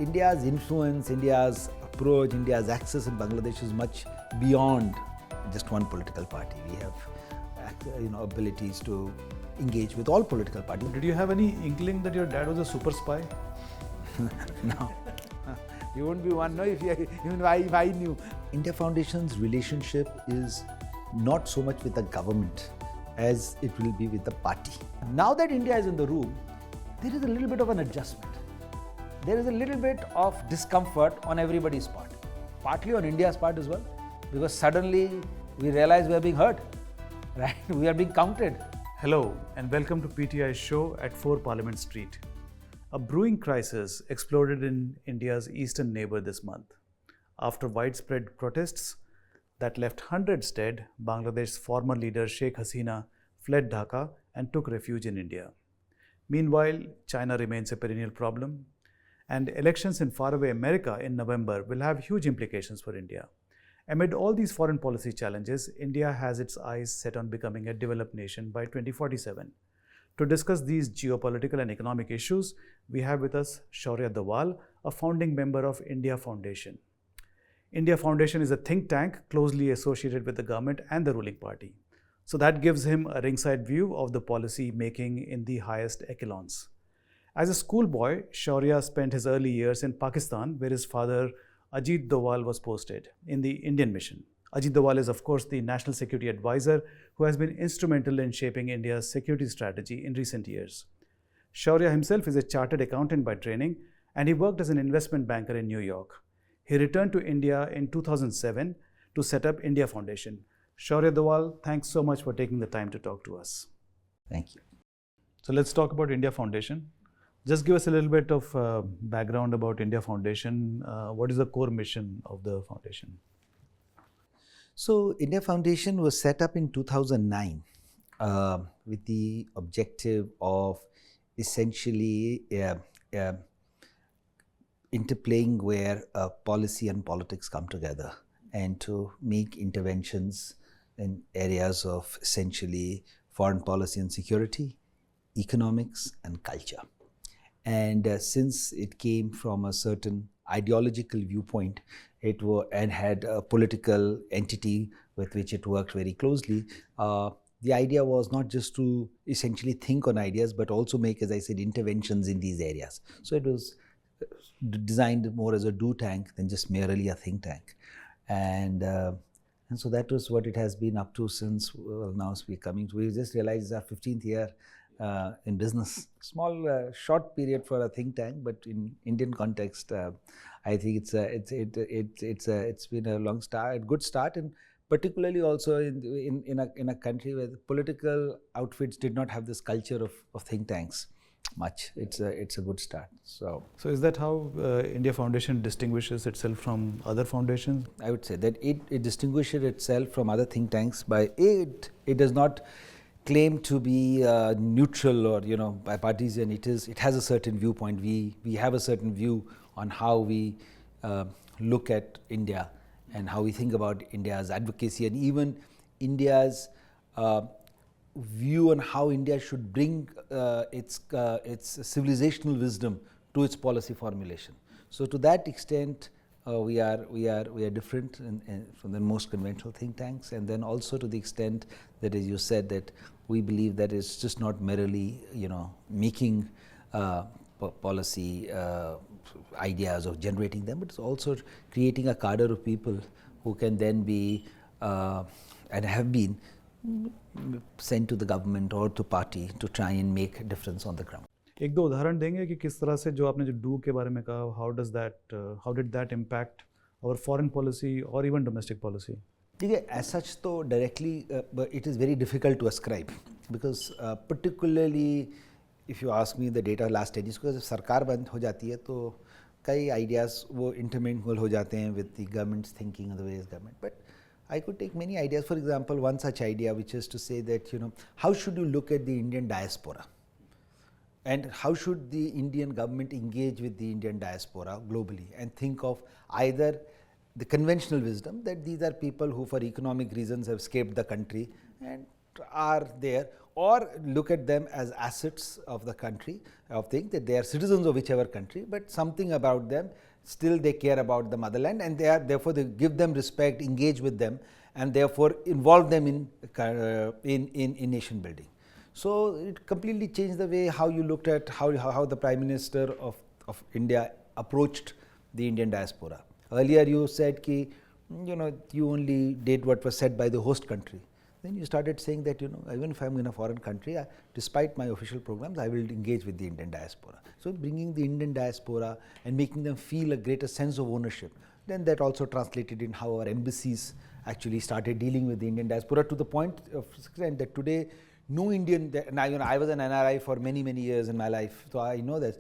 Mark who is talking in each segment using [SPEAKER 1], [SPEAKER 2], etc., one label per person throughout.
[SPEAKER 1] India's influence, India's approach, India's access in Bangladesh is much beyond just one political party. We have abilities to engage with all political parties.
[SPEAKER 2] Did you have any inkling that your dad was a super spy?
[SPEAKER 1] No. You wouldn't be one, no, if I knew. India Foundation's relationship is not so much with the government as it will be with the party. Now that India is in the room, there is a little bit of an adjustment. There is a little bit of discomfort on everybody's part, partly on India's part as well, because suddenly we realize we are being heard, right? We are being counted.
[SPEAKER 2] Hello and welcome to PTI's show at 4 Parliament Street. A brewing crisis exploded in India's eastern neighbour this month. After widespread protests that left hundreds dead, Bangladesh's former leader Sheikh Hasina fled Dhaka and took refuge in India. Meanwhile, China remains a perennial problem, and elections in faraway America in November will have huge implications for India. Amid all these foreign policy challenges, India has its eyes set on becoming a developed nation by 2047. To discuss these geopolitical and economic issues, we have with us Shaurya Doval, a founding member of India Foundation. India Foundation is a think tank closely associated with the government and the ruling party. So that gives him a ringside view of the policy making in the highest echelons. As a schoolboy, Shaurya spent his early years in Pakistan, where his father Ajit Doval was posted in the Indian mission. Ajit Doval is, of course, the National Security Advisor who has been instrumental in shaping India's security strategy in recent years. Shaurya himself is a chartered accountant by training, and he worked as an investment banker in New York. He returned to India in 2007 to set up India Foundation. Shaurya Doval, thanks so much for taking the time to talk to us.
[SPEAKER 1] Thank you.
[SPEAKER 2] So let's talk about India Foundation. Just give us a little bit of background about India Foundation. What is the core mission of the foundation?
[SPEAKER 1] So, India Foundation was set up in 2009 with the objective of essentially interplaying where policy and politics come together, and to make interventions in areas of essentially foreign policy and security, economics and culture. And since it came from a certain ideological viewpoint, and had a political entity with which it worked very closely, the idea was not just to essentially think on ideas, but also make, as I said, interventions in these areas. So it was designed more as a do tank than just merely a think tank. And so that was what it has been up to since, well, now we just realized it's our 15th year in business. Small, short period for a think tank, but in Indian context, I think it's been a long start, a good start, and particularly also in a country where the political outfits did not have this culture of think tanks much. It's a good start. So
[SPEAKER 2] is that how India Foundation distinguishes itself from other foundations?
[SPEAKER 1] I would say that it distinguishes itself from other think tanks by it does not claim to be neutral or bipartisan. It has a certain viewpoint. We have a certain view on how we look at India and how we think about India's advocacy, and even India's view on how India should bring its civilizational wisdom to its policy formulation. So to that extent, we are different from the most conventional think tanks, and then also to the extent that, as you said, that we believe that it's just not merely making policy ideas or generating them, but it's also creating a cadre of people who can then be and have been sent to the government or to party to try and make a difference on the ground.
[SPEAKER 2] एक दो उदाहरण देंगे कि किस तरह से जो आपने जो डू के बारे में कहा, how did that impact our foreign policy or even domestic policy?
[SPEAKER 1] देखिए, as such तो directly it is very difficult to ascribe, because particularly if you ask me the data last 10 years, because जब सरकार बंद हो जाती है तो कई ideas वो intermingle हो जाते हैं with the government's thinking of the various government. But I could take many ideas. For example, one such idea, which is to say that how should you look at the Indian diaspora? And how should the Indian government engage with the Indian diaspora globally, and think of either the conventional wisdom that these are people who for economic reasons have escaped the country and are there, or look at them as assets of the country, of things that they are citizens of whichever country, but something about them, still they care about the motherland, and they are therefore they give them respect, engage with them, and therefore involve them in nation building. So it completely changed the way how you looked at how the Prime Minister of India approached the Indian diaspora. Earlier you said ki, you only did what was said by the host country. Then you started saying that, even if I'm in a foreign country, despite my official programs, I will engage with the Indian diaspora. So bringing the Indian diaspora and making them feel a greater sense of ownership. Then that also translated in how our embassies actually started dealing with the Indian diaspora, to the point of that today, no Indian, now I was an NRI for many years in my life, so I know that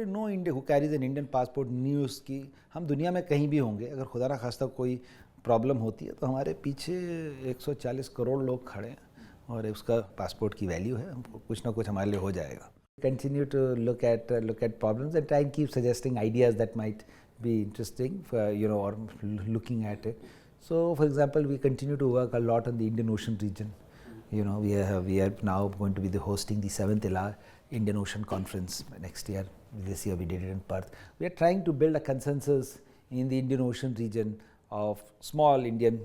[SPEAKER 1] no Indian who carries an Indian passport news की हम दुनिया में कहीं भी होंगे, अगर खुदा ना खास्ता कोई प्रॉब्लम होती है तो हमारे पीछे 140 करोड़ लोग खड़े हैं और उसका पासपोर्ट की वैल्यू है, हमको कुछ ना कुछ हमारे लिए हो जाएगा. Continue to look at problems and try and keep suggesting ideas that might be interesting for, or looking at it. So for example, we continue to work a lot on the Indian Ocean region. We are now going to be hosting the 7th Indian Ocean Conference next year. This year we did it in Perth. We are trying to build a consensus in the Indian Ocean region of small Indian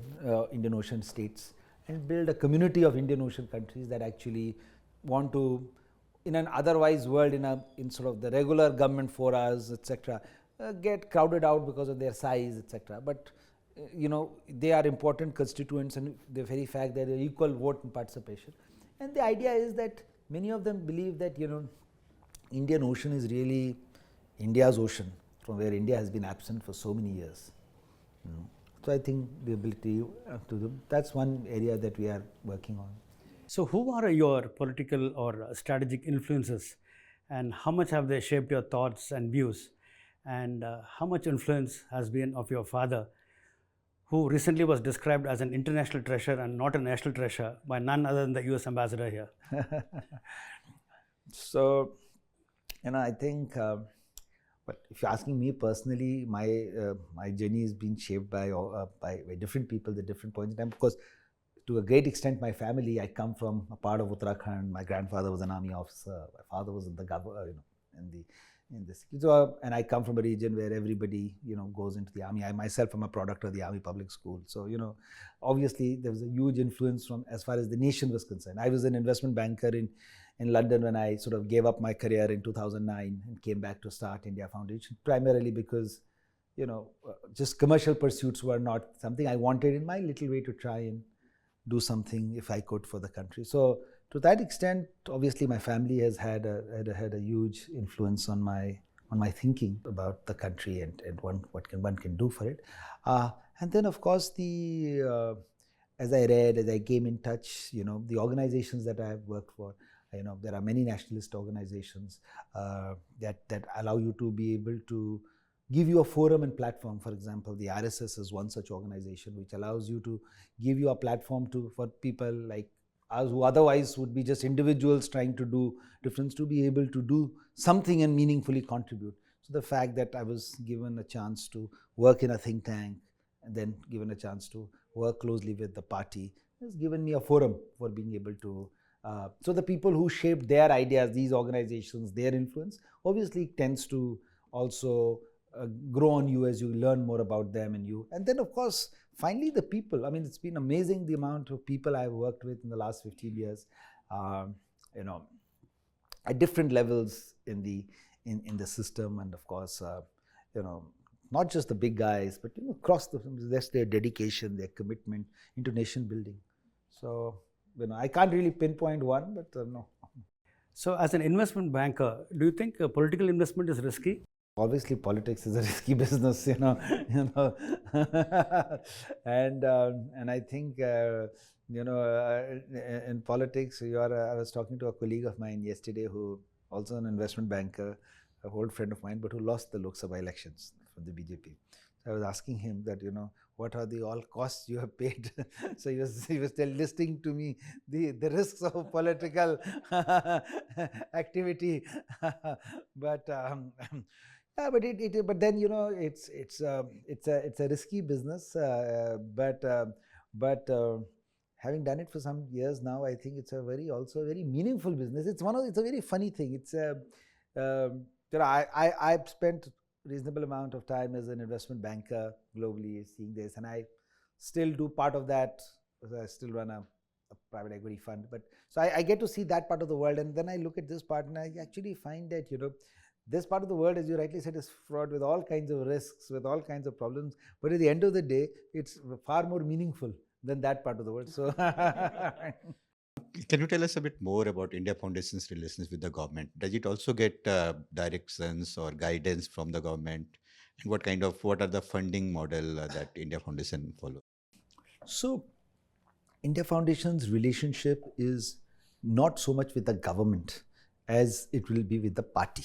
[SPEAKER 1] Ocean states, and build a community of Indian Ocean countries that actually want to, in an otherwise world, in sort of the regular government forums, etc., get crowded out because of their size, etc. But they are important constituents, and the very fact that they are equal vote and participation. And the idea is that many of them believe that Indian Ocean is really India's ocean, from where India has been absent for so many years. So I think the ability to do, that's one area that we are working on.
[SPEAKER 3] So who are your political or strategic influences, and how much have they shaped your thoughts and views, and how much influence has been of your father, who recently was described as an international treasure and not a national treasure by none other than the US ambassador here?
[SPEAKER 1] So, I think, but if you're asking me personally, my journey has been shaped by different people at different points in time. Of course, to a great extent, my family, I come from a part of Uttarakhand. My grandfather was an army officer. My father was in the government, in this. So, and I come from a region where everybody, goes into the army. I myself am a product of the army public school. So, obviously there was a huge influence from as far as the nation was concerned. I was an investment banker in London when I sort of gave up my career in 2009 and came back to start India Foundation, primarily because, just commercial pursuits were not something I wanted in my little way to try and do something if I could for the country. So to that extent, obviously my family has had a huge influence on my thinking about the country and what one can do for it. And then of course as I read, as I came in touch, the organizations that I have worked for, there are many nationalist organizations that allow you to be able to give you a forum and platform. For example, the RSS is one such organization which allows you to give you a platform for people like us who otherwise would be just individuals trying to do difference, to be able to do something and meaningfully contribute. So the fact that I was given a chance to work in a think tank and then given a chance to work closely with the party has given me a forum for being able to so the people who shaped their ideas, these organizations, their influence obviously tends to also grow on you as you learn more about them and then of course finally the people. I mean, it's been amazing the amount of people I've worked with in the last 15 years, at different levels in the system, and of course not just the big guys, but across that's their dedication, their commitment into nation building. So I can't really pinpoint one, but no.
[SPEAKER 3] So as an investment banker, do you think political investment is risky?
[SPEAKER 1] Obviously, politics is a risky business, and I think in politics, I was talking to a colleague of mine yesterday who also an investment banker, a old friend of mine, but who lost the Lok Sabha elections from the BJP. So I was asking him that what are the all costs you have paid? So he was still listing to me the risks of political activity, but. Yeah, but then it's a risky business. But having done it for some years now, I think it's also a very meaningful business. It's a very funny thing. It's I've spent reasonable amount of time as an investment banker globally seeing this, and I still do part of that. I still run a private equity fund, but so I get to see that part of the world, and then I look at this part and I actually find that this part of the world, as you rightly said, is fraught with all kinds of risks, with all kinds of problems, but at the end of the day it's far more meaningful than that part of the world. So
[SPEAKER 4] Can you tell us a bit more about India Foundation's relations with the government? Does it also get directions or guidance from the government? And what are the funding model that India Foundation follows?
[SPEAKER 1] So India Foundation's relationship is not so much with the government as it will be with the party.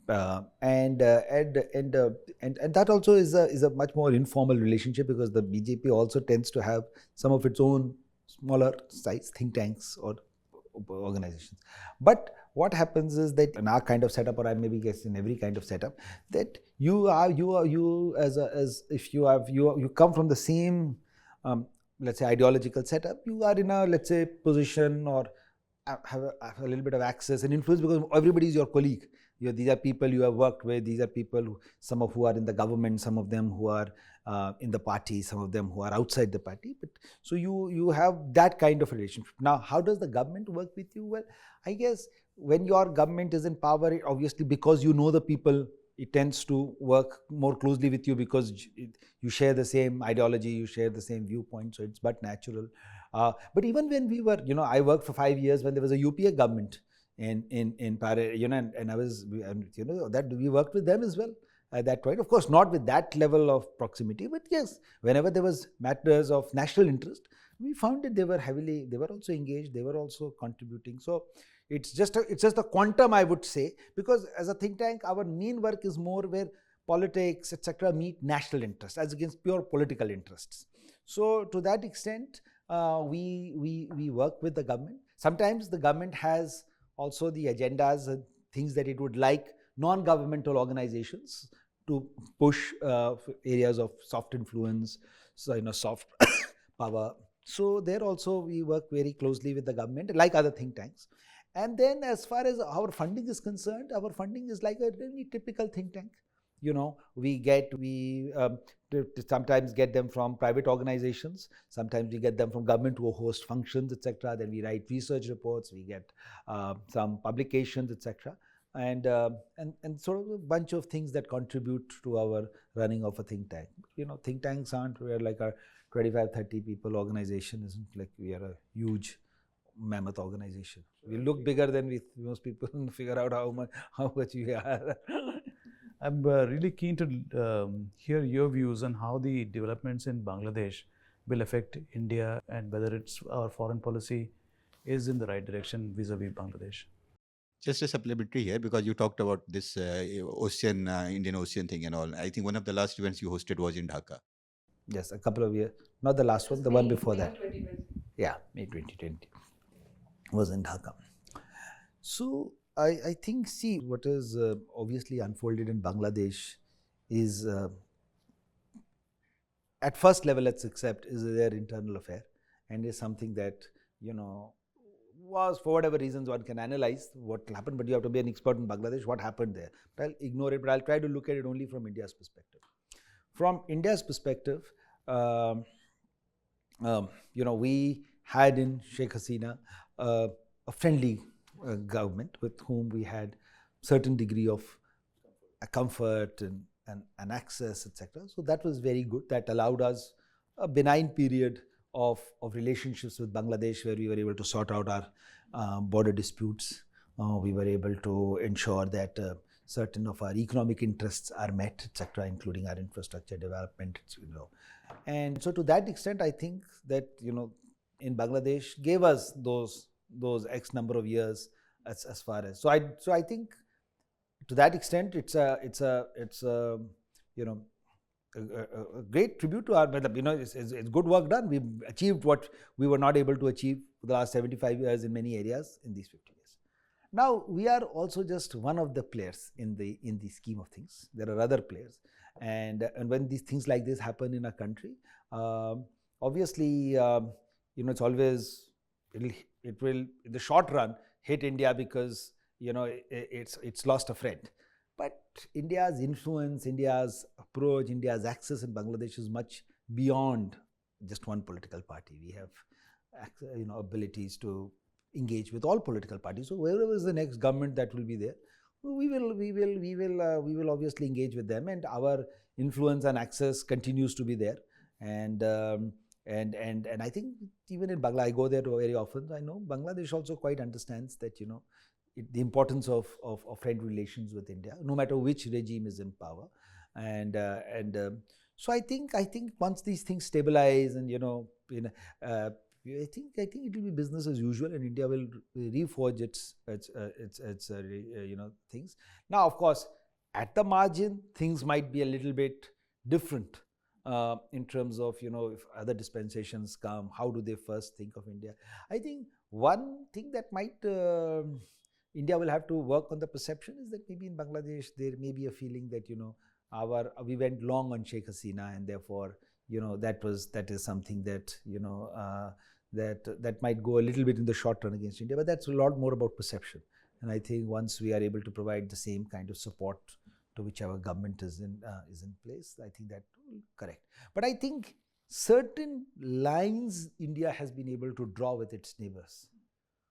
[SPEAKER 1] And that also is a much more informal relationship, because the BJP also tends to have some of its own smaller size think tanks or organizations. But what happens is that in our kind of setup, or I maybe guess in every kind of setup, that you come from the same let's say ideological setup, you are in a, let's say, position or have a little bit of access and influence, because everybody is your colleague. These are people you have worked with, these are people, some of who are in the government, some of them who are in the party, some of them who are outside the party. But so you have that kind of relationship. Now, how does the government work with you? Well, I guess when your government is in power, obviously because you know the people, it tends to work more closely with you because you share the same ideology, you share the same viewpoint, so it's but natural. But even when we were, I worked for 5 years when there was a UPA government in Paris, and I was, that we worked with them as well at that point. Of course, not with that level of proximity, but yes, whenever there was matters of national interest, we found that they were also engaged, they were also contributing. So it's just a quantum, I would say, because as a think tank, our main work is more where politics, etc., meet national interests as against pure political interests. So to that extent, we work with the government. Sometimes the government has also the agendas and things that it would like non-governmental organizations to push areas of soft influence, so soft power. So there also we work very closely with the government, like other think tanks. And then as far as our funding is concerned, our funding is like a really typical think tank. We sometimes get them from private organizations, sometimes we get them from government who host functions, etc. Then we write research reports, we get some publications, etc. And sort of a bunch of things that contribute to our running of a think tank. Think tanks aren't, we're like a 25, 30 people organization, isn't like we are a huge mammoth organization. We look bigger than most people figure out how much we are.
[SPEAKER 2] I'm really keen to hear your views on how the developments in Bangladesh will affect India and whether our foreign policy is in the right direction vis-a-vis Bangladesh.
[SPEAKER 4] Just a supplementary here, because you talked about this Indian Ocean thing and all. I think one of the last events you hosted was in Dhaka.
[SPEAKER 1] Yes, a couple of years. Not the last one, the one before that. Yeah, May 2020 was in Dhaka. So I think, see, what is obviously unfolded in Bangladesh is, at first level, let's accept, is their internal affair, and is something that, was, for whatever reasons, one can analyze what happened, but you have to be an expert in Bangladesh, what happened there. But I'll ignore it, but I'll try to look at it only from India's perspective. From India's perspective, we had in Sheikh Hasina a friendly government with whom we had certain degree of comfort and access, etc. So that was very good. That allowed us a benign period of relationships with Bangladesh, where we were able to sort out our border disputes. We were able to ensure that certain of our economic interests are met, etc., including our infrastructure development, And so to that extent, I think that, in Bangladesh gave us those X number of years as far as. So I think to that extent, it's a great tribute to our, it's good work done. We've achieved what we were not able to achieve for the last 75 years in many areas in these 50 years. Now, we are also just one of the players in the scheme of things. There are other players. And when these things like this happen in a country, obviously, it's always, it will in the short run hit India because, it's lost a friend. But India's influence, India's approach, India's access in Bangladesh is much beyond just one political party. We have, abilities to engage with all political parties. So wherever is the next government that will be there, we will obviously engage with them, and our influence and access continues to be there. And I think even in Bangladesh, I go there very often. I know Bangladesh also quite understands that the importance of friendly relations with India, no matter which regime is in power. So I think once these things stabilize, and I think it will be business as usual, and India will reforge its things. Now, of course, at the margin, things might be a little bit different in terms of if other dispensations come, how do they first think of India? I think one thing that might India will have to work on the perception is that maybe in Bangladesh there may be a feeling that we went long on Sheikh Hasina, and therefore that is something that that might go a little bit in the short run against India. But that's a lot more about perception. And I think once we are able to provide the same kind of support to whichever government is in place, I think that will correct. But I think certain lines India has been able to draw with its neighbours,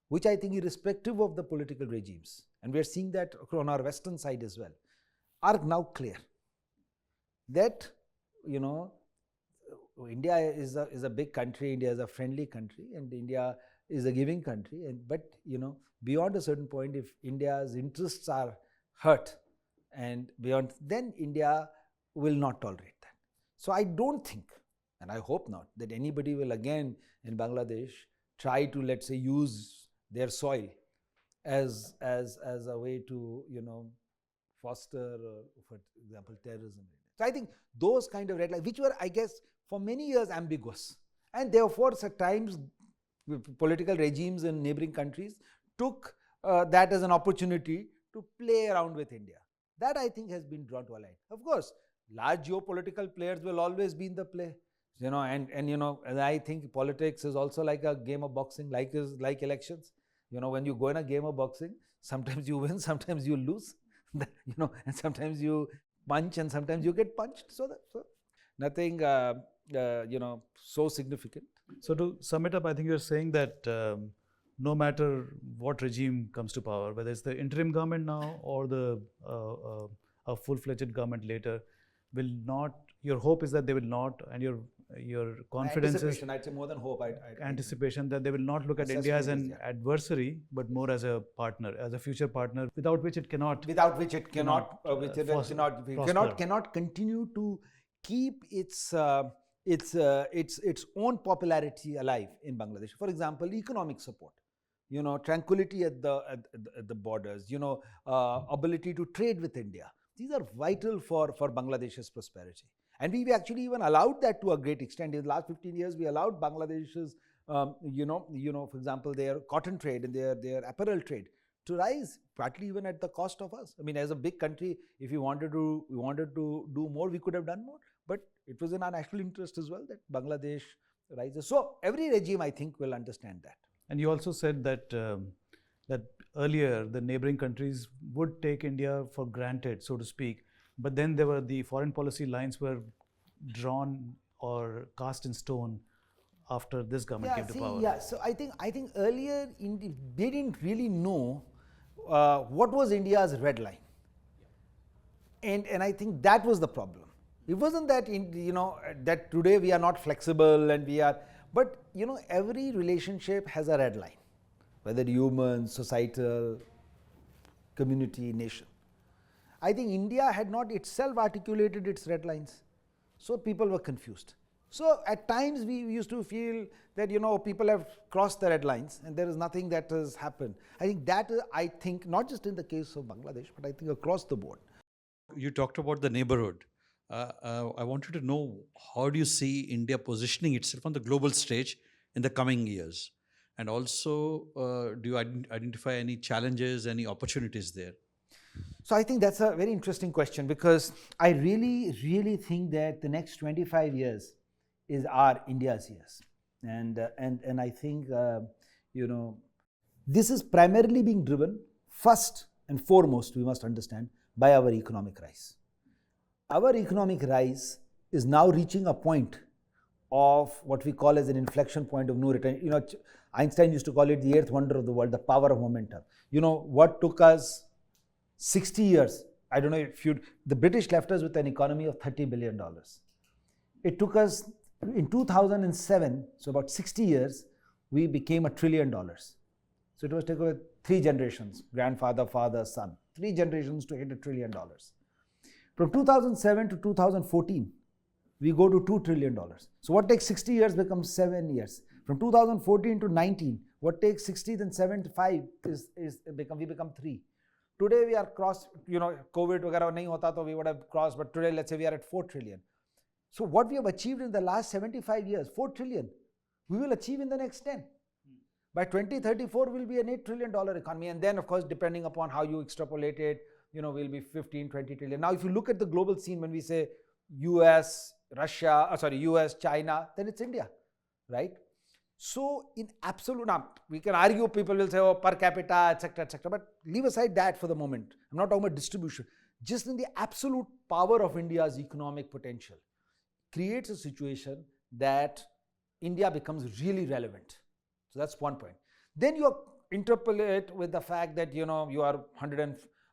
[SPEAKER 1] which I think, irrespective of the political regimes, and we are seeing that on our western side as well, are now clear. That India is a big country, India is a friendly country, and India is a giving country. But beyond a certain point, if India's interests are hurt, and beyond, then India will not tolerate that. So I don't think, and I hope not, that anybody will again in Bangladesh try to, let's say, use their soil as a way to foster, for example, terrorism. So I think those kind of red lines, which were, I guess, for many years ambiguous, and therefore at times political regimes in neighboring countries took that as an opportunity to play around with India. That, I think, has been drawn to a line. Of course, large geopolitical players will always be in the play, and I think politics is also like a game of boxing, like elections. When you go in a game of boxing, sometimes you win, sometimes you lose, and sometimes you punch and sometimes you get punched. So nothing, so significant.
[SPEAKER 2] So to sum it up, I think you're saying that no matter what regime comes to power, whether it's the interim government now or a full-fledged government later, will not. Your hope is that they will not, and your confidence is,
[SPEAKER 1] I'd say more than hope.
[SPEAKER 2] Anticipation that they will not look at India as an adversary, but more as a partner, as a future partner, without which it cannot
[SPEAKER 1] continue to keep its own popularity alive in Bangladesh. For example, economic support, tranquility at the borders, ability to trade with India. These are vital for Bangladesh's prosperity. And we actually even allowed that to a great extent. In the last 15 years, we allowed Bangladesh's, for example, their cotton trade and their apparel trade to rise, partly even at the cost of us. I mean, as a big country, if we wanted to do more, we could have done more. But it was in our national interest as well that Bangladesh rises. So every regime, I think, will understand that.
[SPEAKER 2] And you also said that that earlier the neighboring countries would take India for granted, so to speak. But then there were the foreign policy lines were drawn or cast in stone after this government came to power.
[SPEAKER 1] Yeah, so I think earlier they didn't really know what was India's red line, and I think that was the problem. It wasn't that that today we are not flexible and we are, but every relationship has a red line, whether human, societal, community, nation. I think India had not itself articulated its red lines, so people were confused. So at times we used to feel that people have crossed the red lines and there is nothing that has happened. I think not just in the case of Bangladesh, but I think across the board.
[SPEAKER 5] You talked about the neighborhood. I wanted to know, how do you see India positioning itself on the global stage in the coming years? And also, do you identify any challenges, any opportunities there?
[SPEAKER 1] So I think that's a very interesting question, because I really, really think that the next 25 years are India's years. And I think this is primarily being driven first and foremost, we must understand, by our economic rise. Our economic rise is now reaching a point of what we call as an inflection point of no return. Einstein used to call it the eighth wonder of the world, the power of momentum. What took us 60 years, I don't know if the British left us with an economy of $30 billion. It took us, in 2007, so about 60 years, we became $1 trillion. So it was taken 3 generations, grandfather, father, son, 3 generations to hit $1 trillion. From 2007 to 2014, we go to $2 trillion. So what takes 60 years becomes 7 years. From 2014 to 19, what takes 60 then 7 to 5 we become 3. Today we are crossed, COVID वगैरह नहीं होता तो we would have crossed, but today let's say we are at 4 trillion. So what we have achieved in the last 75 years, 4 trillion, we will achieve in the next 10. By 2034, we'll be an $8 trillion economy. And then, of course, depending upon how you extrapolate it, we'll be 15, 20 trillion. Now, if you look at the global scene, when we say US, China, then it's India, right? So in absolute, now we can argue, people will say, per capita, etc., but leave aside that for the moment. I'm not talking about distribution. Just in the absolute power of India's economic potential creates a situation that India becomes really relevant. So that's one point. Then you interpolate with the fact that, you are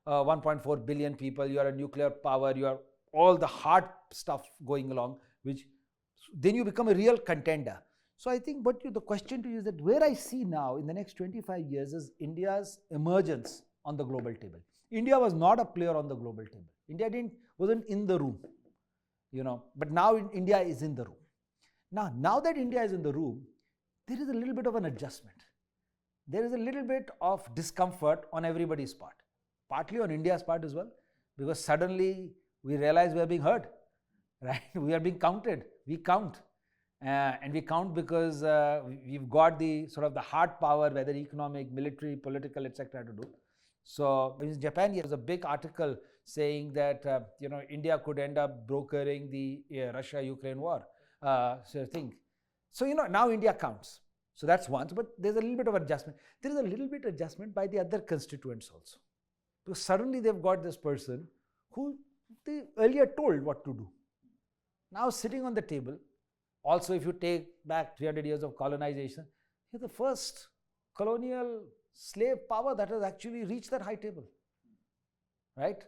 [SPEAKER 1] 1.4 billion people, you are a nuclear power, you are all the hard stuff going along, then you become a real contender. So I think the question to you is that where I see now in the next 25 years is India's emergence on the global table. India was not a player on the global table. India wasn't in the room, but now India is in the room. Now that India is in the room, there is a little bit of an adjustment. There is a little bit of discomfort on everybody's part, partly on India's part as well, because suddenly we realize we are being heard, right? We are being counted. We count. And we count because we've got the sort of the hard power, whether economic, military, political, etc. to do. So in Japan, there was a big article saying that India could end up brokering the Russia-Ukraine war thing. So now India counts. So that's one. But there's a little bit of adjustment. There is a little bit of adjustment by the other constituents also, because suddenly they've got this person who they earlier told what to do. Now sitting on the table. Also, if you take back 300 years of colonization, you're the first colonial slave power that has actually reached that high table, right?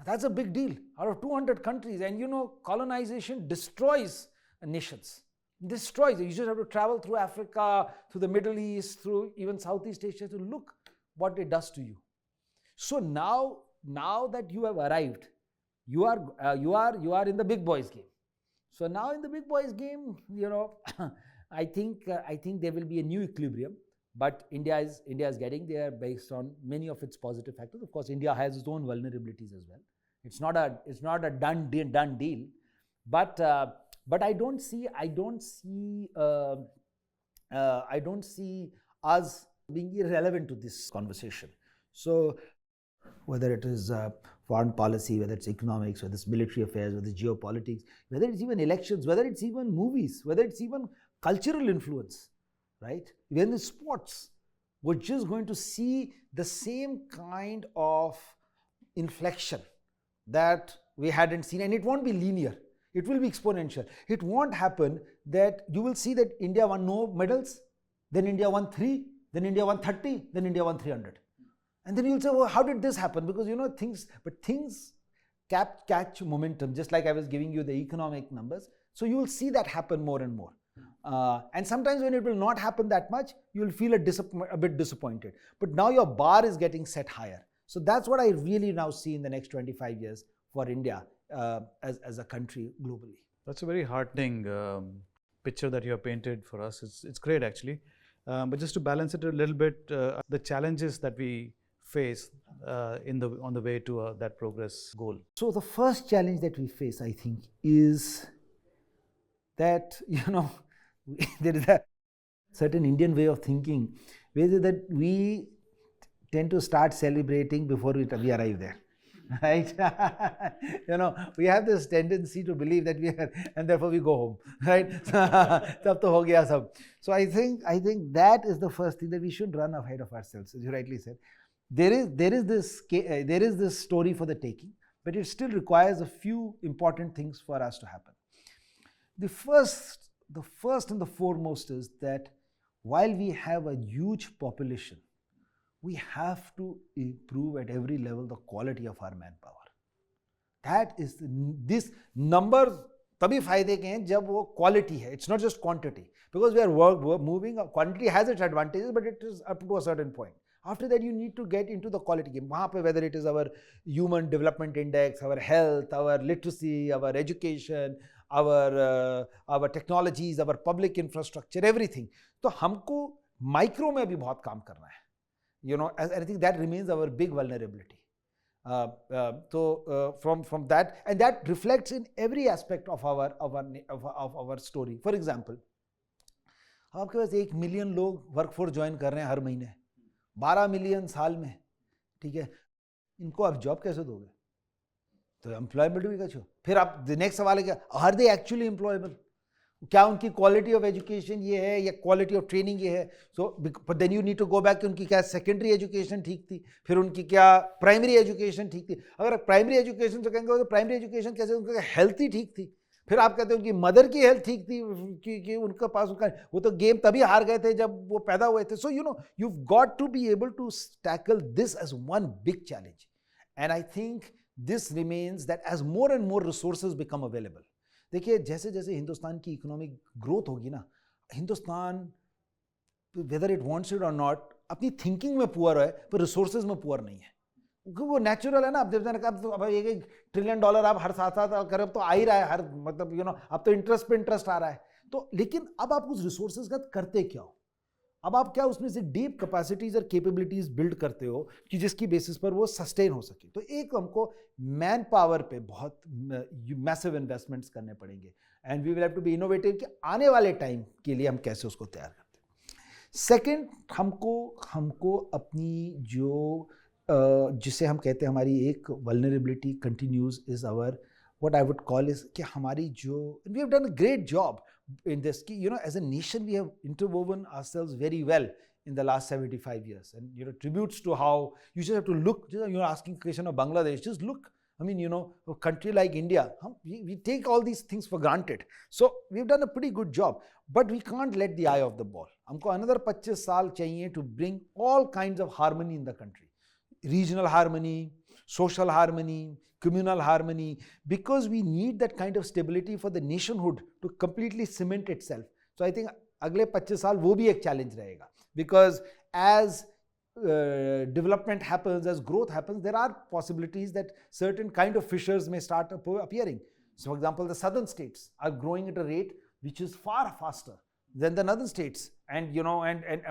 [SPEAKER 1] That's a big deal. Out of 200 countries, and colonization destroys nations. Destroys. You just have to travel through Africa, through the Middle East, through even Southeast Asia to look what it does to you. So now that you have arrived, you are in the big boys game. So now in the big boys game, I think there will be a new equilibrium, but India is getting there based on many of its positive factors. Of course, India has its own vulnerabilities as well. It's not a done deal, but I don't see us being irrelevant to this conversation. So whether it is foreign policy, whether it's economics, whether it's military affairs, whether it's geopolitics, whether it's even elections, whether it's even movies, whether it's even cultural influence, right? Even the sports, we're just going to see the same kind of inflection that we hadn't seen, and it won't be linear. It will be exponential. It won't happen that you will see that India won no medals, then India won 3, then India won 30, then India won 300. And then you'll say, well, how did this happen? Because things catch momentum, just like I was giving you the economic numbers. So you will see that happen more and more. And sometimes when it will not happen that much, you will feel a bit disappointed. But now your bar is getting set higher. So that's what I really now see in the next 25 years for India as a country globally.
[SPEAKER 2] That's a very heartening picture that you have painted for us. It's great actually. But just to balance it a little bit, the challenges that we face on the way to that progress goal.
[SPEAKER 1] So the first challenge that we face, I think, is that there is a certain Indian way of thinking, where that we tend to start celebrating before we arrive there. right? We have this tendency to believe that we are, and therefore we go home, right? Tab to ho gaya sab. So I think that is the first thing, that we should run ahead of ourselves, as you rightly said. There is this story for the taking, but it still requires a few important things for us to happen. The first and the foremost is that while we have a huge population, we have to improve at every level the quality of our manpower. That is this numbers तभी फायदे के हैं जब वो quality है. It's not just quantity, because we are moving. Quantity has its advantages, but it is up to a certain point. After that, you need to get into the quality game. वहाँ पे whether it is our human development index, our health, our literacy, our education, our technologies, our public infrastructure, everything. तो हमको micro में भी बहुत काम करना है. I think that remains our big vulnerability. From that, and that reflects in every aspect of our story. For example, आपके पास 1 million लोग वर्कफोर्स ज्वाइन कर रहे हैं हर महीने, 12 मिलियन साल में, ठीक है. इनको आप जॉब कैसे दोगे? तो एम्प्लॉयबिलिटी भी कैसे? फिर आप नेक्स्ट सवाल है, क्या आर दे एक्चुअली एम्प्लॉयबल? क्या उनकी क्वालिटी ऑफ एजुकेशन ये है या क्वालिटी ऑफ ट्रेनिंग ये है? So but then you need to go back कि उनकी क्या सेकेंडरी एजुकेशन ठीक थी, फिर उनकी क्या प्राइमरी एजुकेशन ठीक थी. अगर प्राइमरी एजुकेशन तो कहेंगे तो प्राइमरी एजुकेशन कैसे, उनका हेल्थ ही ठीक थी. फिर आप कहते हैं उनकी मदर की हेल्थ ठीक थी कि उनके पास वो तो गेम तभी हार गए थे जब वो पैदा हुए थे. So you got to be able to tackle this as one big challenge. And I think this remains that as more and more resources become available. देखिए, जैसे जैसे हिंदुस्तान की इकोनॉमिक ग्रोथ होगी ना, Hindustan whether it wants it और not अपनी thinking में poor है, पर रिसोर्सेज में पुअर नहीं है. क्योंकि वो नेचुरल है ना. अब जब मैंने कहा तो अब $1 ट्रिलियन आप हर साथ करें तो आ ही रहा है, हर मतलब अब तो इंटरेस्ट पे इंटरेस्ट आ रहा है. तो लेकिन अब आप उस रिसोर्सेज का करते क्या हो? अब आप क्या उसमें से डीप कैपेसिटीज और कैपेबिलिटीज बिल्ड करते हो कि जिसकी बेसिस पर वो सस्टेन हो सके. तो एक हमको मैन पावर पे बहुत मैसिव इन्वेस्टमेंट्स करने पड़ेंगे, and we will have to be innovative कि आने वाले टाइम के लिए हम कैसे उसको तैयार करते हैं. सेकंड, हमको अपनी जो जिसे हम कहते हैं हमारी एक vulnerability continues is our what I would call is कि हमारी जो we have done a great job in this, as a nation we have interwoven ourselves very well in the last 75 years, and tributes to how you just have to look. You're asking a question of Bangladesh, just look. I mean, a country like India, we take all these things for granted. So we've done a pretty good job, but we can't let the eye off the ball. हमको another 25 साल चाहिए to bring all kinds of harmony in the country. Regional harmony, social harmony, communal harmony, because we need that kind of stability for the nationhood to completely cement itself. So I think अगले 25 साल वो भी एक challenge रहेगा, because as development happens, as growth happens, there are possibilities that certain kind of fissures may start appearing. So for example, the southern states are growing at a rate which is far faster than the northern states, and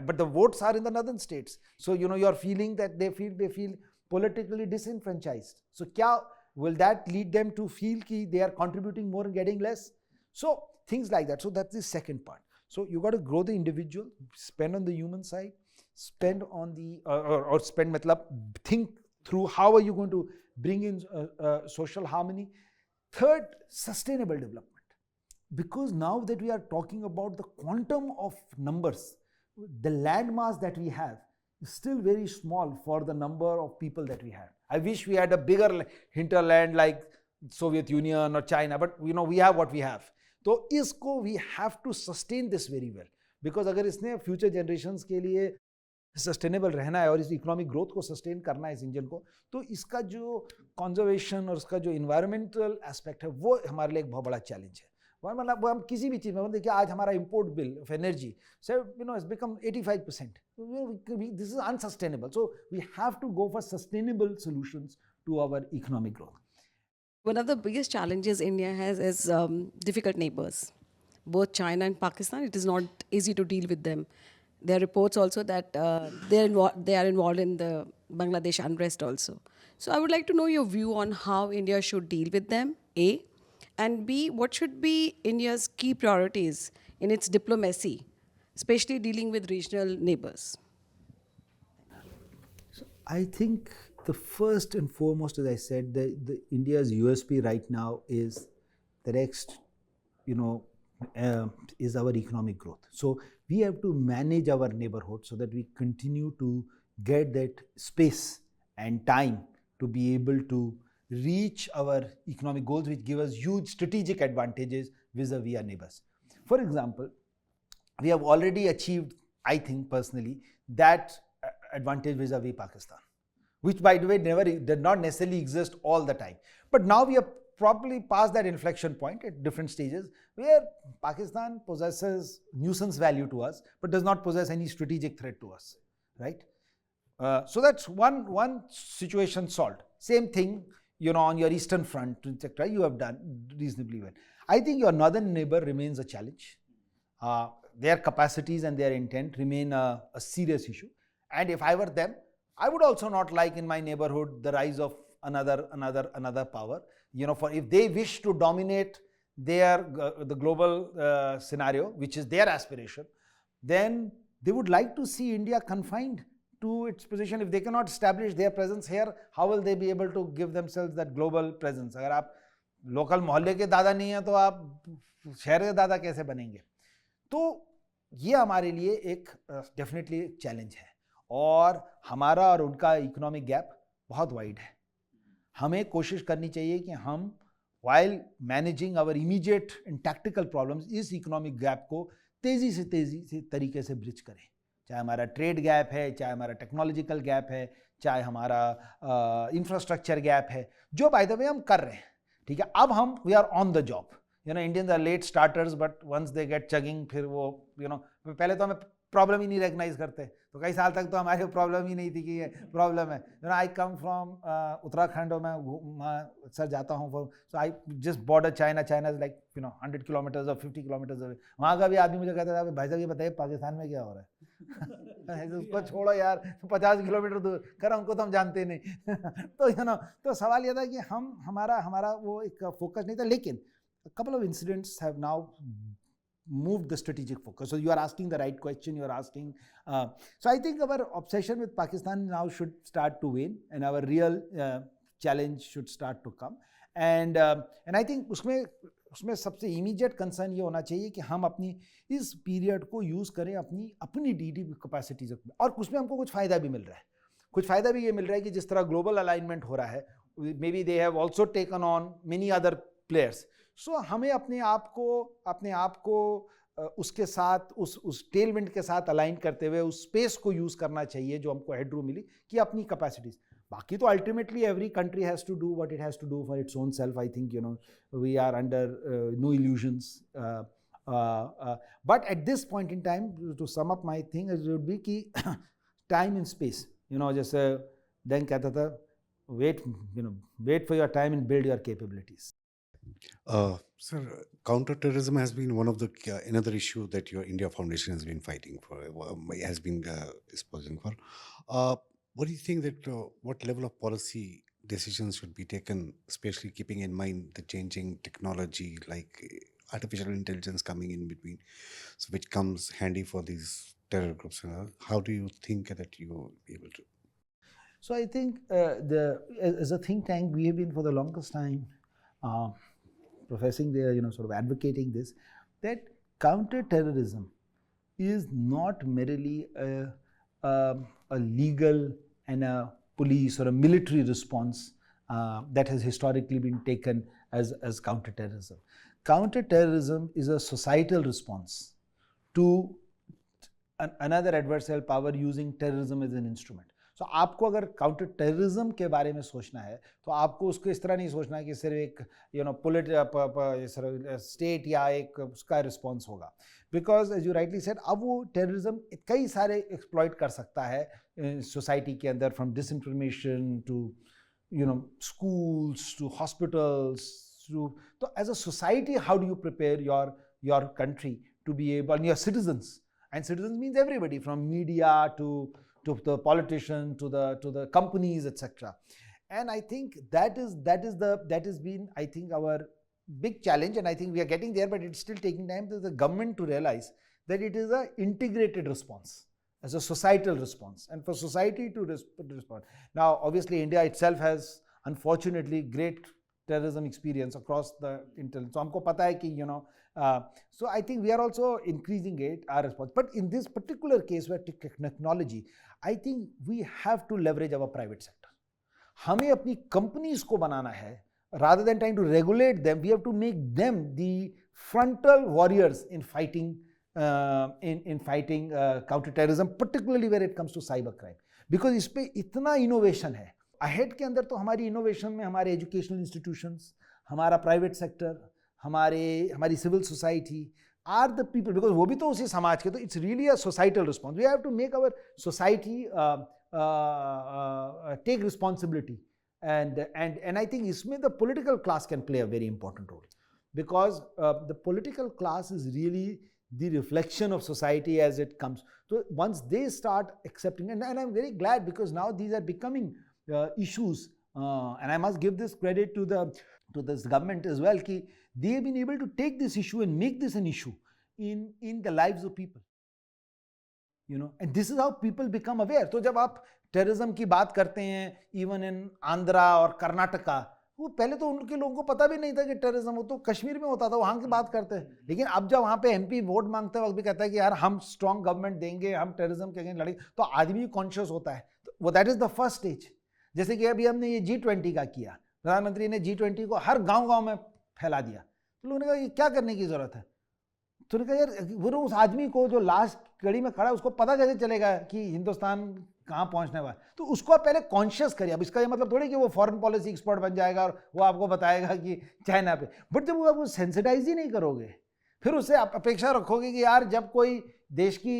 [SPEAKER 1] but the votes are in the northern states. So you're feeling that they feel politically disenfranchised. So will that lead them to feel that they are contributing more and getting less? So things like that. So that's the second part. So you got to grow the individual, spend on the human side, spend on the or spend matlab think through how are you going to bring in social harmony. Third, sustainable development, because now that we are talking about the quantum of numbers, the landmass that we have is still very small for the number of people that we have. I wish we had a bigger hinterland like Soviet Union or China, but we have what we have. तो इसको we have to sustain this very well, because अगर इसने future generations के लिए sustainable रहना है और इस इकोनॉमिक ग्रोथ को सस्टेन करना है इस इंजन को, तो इसका जो कंजर्वेशन और इसका जो इन्वायरमेंटल एस्पेक्ट है वो हमारे लिए एक बहुत बड़ा चैलेंज है. मतलब हम किसी भी चीज़ में देखिए, आज हमारा import bill of energy it's become 85%. This is unsustainable. So we have to go for sustainable solutions to our economic growth.
[SPEAKER 6] One of the biggest challenges India has is difficult neighbours. Both China and Pakistan, it is not easy to deal with them. There are reports also that they are involved in the Bangladesh unrest also. So I would like to know your view on how India should deal with them, A. And B, what should be India's key priorities in its diplomacy, especially dealing with regional neighbours?
[SPEAKER 1] So I think the first and foremost, as I said, the India's USP right now is the next, is our economic growth. So we have to manage our neighborhood so that we continue to get that space and time to be able to reach our economic goals, which give us huge strategic advantages vis-a-vis our neighbors. For example, we have already achieved, I think personally, that advantage vis-a-vis Pakistan, which by the way did not necessarily exist all the time. But now we have probably past that inflection point at different stages where Pakistan possesses nuisance value to us but does not possess any strategic threat to us, right? So that's one situation solved. Same thing, on your eastern front, etc. You have done reasonably well. I think your northern neighbor remains a challenge. Their capacities and their intent remain a serious issue. And if I were them, I would also not like in my neighborhood the rise of another power. For if they wish to dominate the global scenario, which is their aspiration, then they would like to see India confined to its position. If they cannot establish their presence here, how will they be able to give themselves that global presence? अगर आप local मोहल्ले के दादा नहीं हैं तो आप शहर के दादा कैसे बनेंगे? तो ये हमारे लिए एक डेफिनेटली चैलेंज है और हमारा और उनका इकोनॉमिक गैप बहुत वाइड है. हमें कोशिश करनी चाहिए कि हम while managing our immediate and tactical problems इस इकोनॉमिक गैप को तेजी से तरीके से ब्रिज करें. चाहे हमारा ट्रेड गैप है, चाहे हमारा टेक्नोलॉजिकल गैप है, चाहे हमारा इंफ्रास्ट्रक्चर गैप है, जो बाय द वे हम कर रहे हैं. ठीक है, अब हम we are on the job. Indians are late starters but once they get chugging, फिर वो पहले तो हमें प्रॉब्लम ही नहीं रिकग्नाइज करते, तो कई साल तक तो हमारे प्रॉब्लम ही नहीं थी कि ये प्रॉब्लम है. आई कम फ्रॉम उत्तराखंड और मैं अक्सर जाता हूँ, so I just border China is like 100 kilometres और 50 किलोमीटर्स अवे. वहाँ का भी आदमी मुझे कहता था भाई साहब ये बताइए पाकिस्तान में क्या हो रहा है. उसको छोड़ो यार, 50 किलोमीटर दूर कर, उनको तो हम जानते नहीं. तो सवाल ये था कि हमारा वो एक फोकस नहीं था. लेकिन a couple of incidents have now moved the strategic focus. So you are asking the right question. You are asking. So I think our obsession with Pakistan now should start to wane, and our real challenge should start to come. And I think उसमें सबसे immediate concern ये होना चाहिए कि हम अपनी इस period को यूज़ करें अपनी डीडी कैपेसिटीज, और उसमें हमको कुछ फ़ायदा भी मिल रहा है. कुछ फ़ायदा भी ये मिल रहा है कि जिस तरह ग्लोबल अलाइनमेंट हो रहा है, maybe they have also taken on many other players. So हमें अपने आप को उसके साथ उस टेलमेंट के साथ अलाइन करते हुए उस स्पेस को यूज़ करना चाहिए जो हमको हेडरूम मिली, कि अपनी कैपेसिटीज़. बाकी तो ultimately every country has to do what it has to do for its own self. I think we are under no illusions. But at this point in time, to sum up my thing it would be कि time in space, जैसे Deng कहता था, wait for your time and build your capabilities.
[SPEAKER 7] Sir, counter-terrorism has been one of the another issue that your India Foundation has been fighting for, has been espousing for. What do you think that what level of policy decisions should be taken, especially keeping in mind the changing technology like artificial intelligence coming in between, so which comes handy for these terror groups? How do you think that you will be able to?
[SPEAKER 1] So I think as a think tank, we have been for the longest time professing there, sort of advocating this, that counter-terrorism is not merely a legal and a police or a military response that has historically been taken as counter-terrorism. Counter-terrorism is a societal response to another adversarial power using terrorism as an instrument. तो आपको अगर counter terrorism के बारे में सोचना है तो आपको उसको इस तरह नहीं सोचना है कि सिर्फ एक स्टेट या एक उसका रिस्पॉन्स होगा. Because as you rightly said, अब वो टेररिज्म कई सारे एक्सप्लॉइट कर सकता है सोसाइटी के अंदर, from disinformation to schools to hospitals तो as a society how do you prepare your country to be able, and your citizens, and citizens means everybody from media to the politician to the companies, etc. And I think that has been, I think, our big challenge, and I think we are getting there, but it's still taking time for the government to realize that it is an integrated response. as a societal response, and for society to respond. Now, obviously, India itself has, unfortunately, great terrorism experience across the intelligence. So, हमको पता है कि so I think we are also increasing our response. But in this particular case where technology, I think we have to leverage our private sector. हमें अपनी companies को बनाना है, rather than trying to regulate them, we have to make them the frontal warriors in fighting counter-terrorism, particularly where it comes to cyber crime. Because इस पे इतना innovation है. Ahead के अंदर तो हमारी innovation में हमारे educational institutions, हमारा private sector, हमारी civil society are the people, because वो भी तो उसी समाज के, तो it's really a societal response. We have to make our society take responsibility, and I think इसमें the political class can play a very important role, because the political class is really the reflection of society as it comes. So once they start accepting, and I'm very glad, because now these are becoming issues, and I must give this credit to this government as well, कि they have been able to take this issue and make this an issue in the lives of people. And this is how people become aware. तो जब आप terrorism की बात करते हैं, even in Andhra और कर्नाटका, वो पहले तो उनके लोगों को पता भी नहीं था कि टेररिज्म हो, तो कश्मीर में होता था, वहाँ की बात करते हैं. लेकिन अब जब वहाँ पे MP वोट मांगते वक्त भी कहता है कि यार हम स्ट्रॉन्ग गवर्नमेंट देंगे, हम टेररिज्म के अगेंस्ट लड़ेंगे, तो आदमी कॉन्शियस होता है. तो वो that is the first stage. जैसे कि अभी हमने ये G20 का किया, प्रधानमंत्री ने G20 को हर गाँव में फैला दिया. तो लोगों ने कहा ये क्या करने की जरूरत है? तो उन्होंने कहा यार वो उस आदमी को जो लास्ट कड़ी में खड़ा है, उसको पता कैसे चलेगा कि हिंदुस्तान कहाँ पहुँचने वाला है? तो उसको आप पहले कॉन्शियस करिए. अब इसका ये मतलब थोड़ी कि वो फॉरेन पॉलिसी एक्सपर्ट बन जाएगा और वो आपको बताएगा कि चाइना पे. बट जब वो सेंसिटाइज ही नहीं करोगे, फिर उससे आप अपेक्षा रखोगे कि यार जब कोई देश की